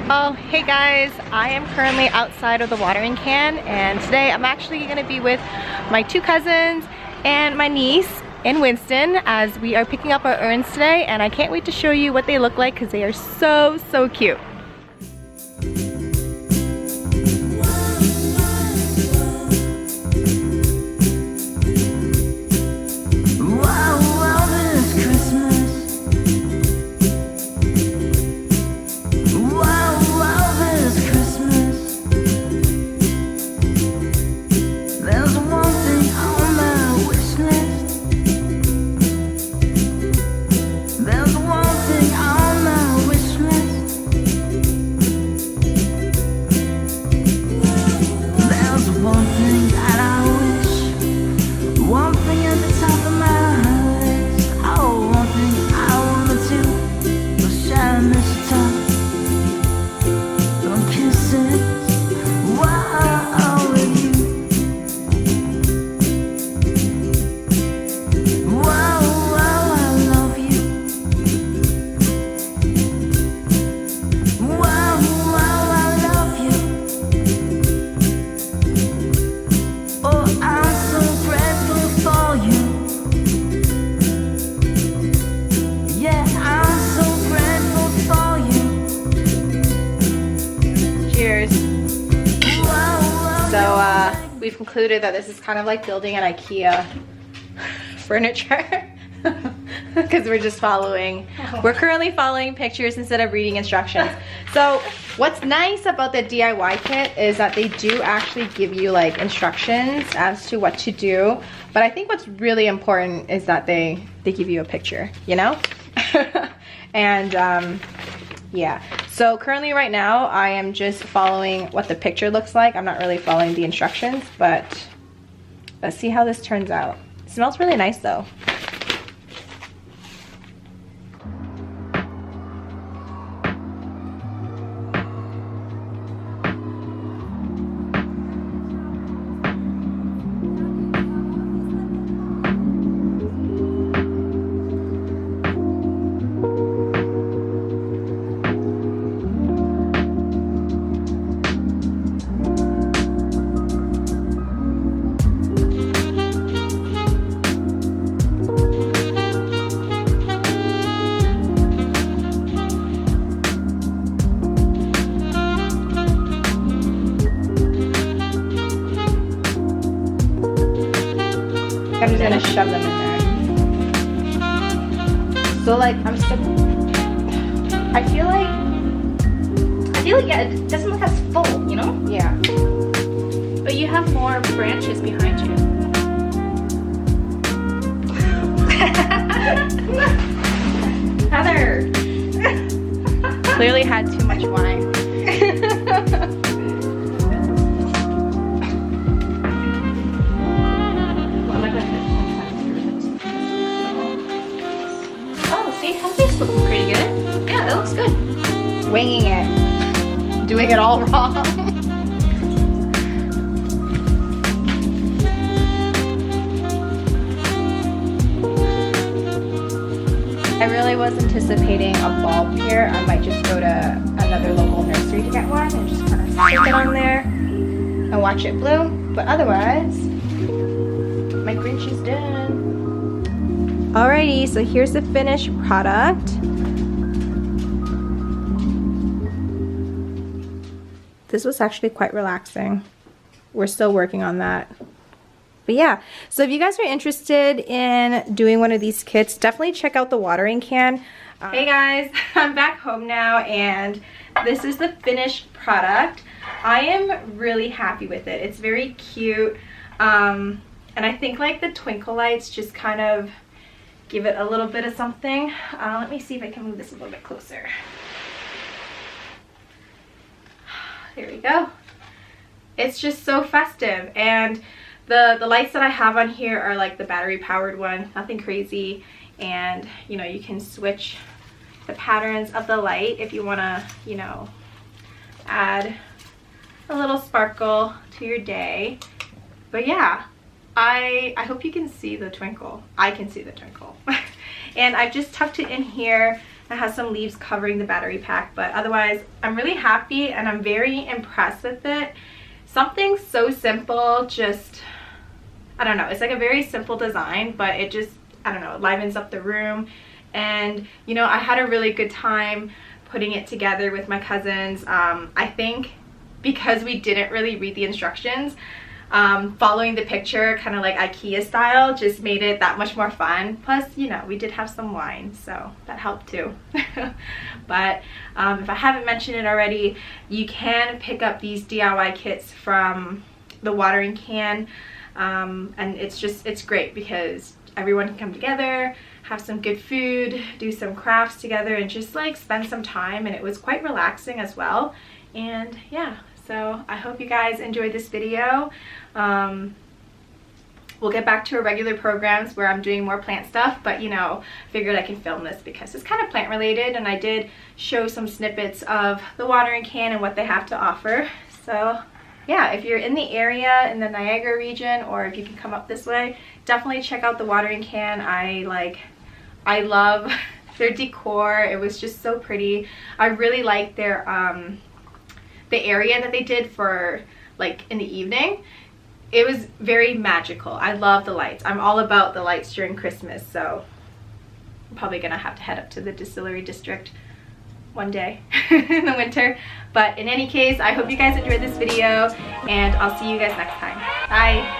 Oh, hey guys, I am currently outside of the watering can, and today I'm actually going to be with my two cousins and my niece in Winston as we are picking up our urns today, and I can't wait to show you what they look like because they are so cute. We've concluded that this is kind of like building an IKEA furniture because we're currently following pictures instead of reading instructions. So what's nice about the DIY kit is that they do actually give you like instructions as to what to do, but I think what's really important is that they give you a picture, you know? And yeah, so currently right now I am just following what the picture looks like. I'm not really following the instructions, but let's see how this turns out. It smells really nice though. I'm just gonna shove them in there. So like I'm stuck. I feel like yeah, it doesn't look as full, you know? Yeah. But you have more branches behind you. Heather clearly had too much wine. Looking pretty good. Yeah, that looks good. Winging it. Doing it all wrong. I really was anticipating a bulb here. I might just go to another local nursery to get one and just kind of stick it on there and watch it bloom. But otherwise, my Grinch is done. Alrighty, so here's the finished product. This was actually quite relaxing. We're still working on that. But yeah, so if you guys are interested in doing one of these kits, definitely check out the watering can. Hey guys, I'm back home now and this is the finished product. I am really happy with it. It's very cute. And I think like the twinkle lights just kind of give it a little bit of something. Let me see if I can move this a little bit closer. There we go. It's just so festive, and the lights that I have on here are like the battery powered one, nothing crazy, and you know, you can switch the patterns of the light if you want to, you know, add a little sparkle to your day. But yeah, I hope you can see the twinkle. I can see the twinkle. And I've just tucked it in here It has some leaves covering the battery pack, but otherwise I'm really happy and I'm very impressed with it. Something so simple, just, I don't know, it's like a very simple design, but it just, I don't know, it livens up the room. And you know, I had a really good time putting it together with my cousins. I think because we didn't really read the instructions, following the picture kind of like IKEA style just made it that much more fun. Plus, you know, we did have some wine, so that helped too. But if I haven't mentioned it already, you can pick up these DIY kits from the watering can, and it's great because everyone can come together, have some good food, do some crafts together, and just like spend some time. And it was quite relaxing as well. And yeah, so I hope you guys enjoyed this video. We'll get back to our regular programs where I'm doing more plant stuff, but you know, figured I can film this because it's kind of plant related, and I did show some snippets of the watering can and what they have to offer. So yeah, if you're in the area in the Niagara region, or if you can come up this way, definitely check out the watering can. I love their decor. It was just so pretty. I really like their the area that they did for like in the evening. It was very magical. I love the lights. I'm all about the lights during Christmas, so I'm probably gonna have to head up to the distillery district one day in the winter. But in any case, I hope you guys enjoyed this video, and I'll see you guys next time. Bye.